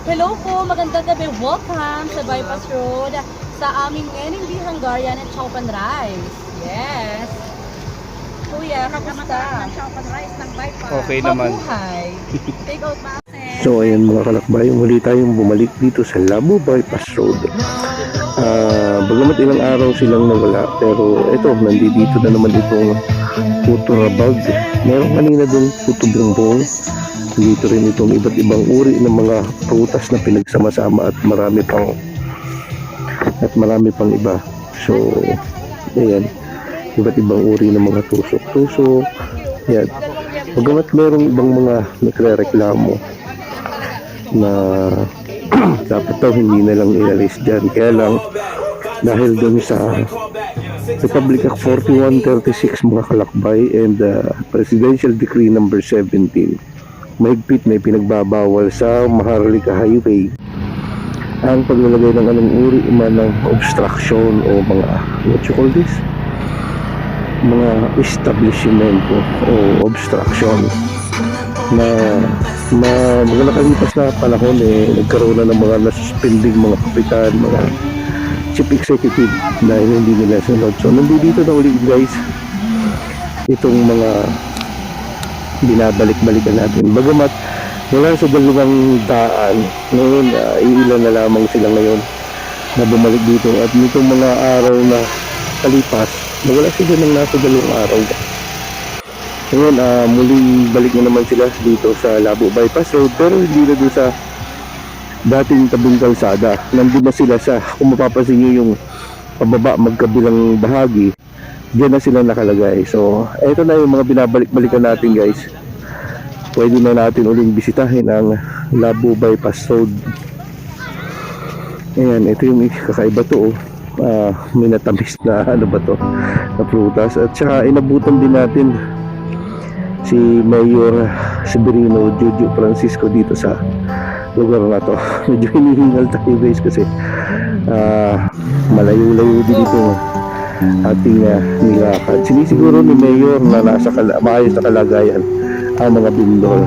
Hello po, magandang gabi. Welcome sa Bypass Road sa aming NMB Hungarian at Chowpan Rice. Yes. Kuya, kamusta? Chowpan Rice ng Bypass. Okay naman. Mabuhay. Take out ma. So ayan mga kalakbay, muli tayong bumalik dito sa Labo Bypass Road. Bagamat ilang araw silang nawala, pero eto, nandito na naman itong puto rabag. Meron kanina doon puto bongbong. Dito rin itong iba't ibang uri ng mga prutas na pinagsama-sama at marami pang iba. So ayan, iba't ibang uri ng mga tusok-tusok. Ayan. Bagamat merong ibang mga nagre-reklamo na dapat daw hindi na lang inalis dyan. Kaya lang, dahil dun sa Republic Act 4136 mga kalakbay and Presidential Decree number 17, mahigpit na pinagbabawal sa Maharlika Highway ang paglalagay ng anong uri man ng obstruction o mga, what you call this? Mga establishmento o obstruction na mga nakalipas na panahon nagkaroon na ng mga nasuspending mga kapitan, mga chief executive dahil hindi nila sunod. So nandito na ulit guys itong mga binabalik-balikan natin. Bagamat wala sa dalawang daan, ngayon iilan na lamang sila ngayon na bumalik dito at nitong mga araw na kalipas wala sila ng nasa dalawang araw. Ngayon, muling balik na naman sila dito sa Labo Bypass Road, pero hindi na doon sa dating tabing kalsada. Nandun na sila sa, kung mapapansin nyo yung pababa magkabilang bahagi, diyan na sila nakalagay. So, eto na yung mga binabalik-balikan natin guys. Pwede na natin uling bisitahin ang Labo Bypass Road. Ayan, ito yung kakaiba to. May natamis na ano ba to, na prutas. At saka inabutan din natin si Mayor Severino Jojo Francisco dito sa lugar na to. Medyo hinihingal tayo guys kasi malayo-layo din ito ating nilakad. Sinisiguro ni Mayor na nasa maayos na kalagayan ang mga bindol.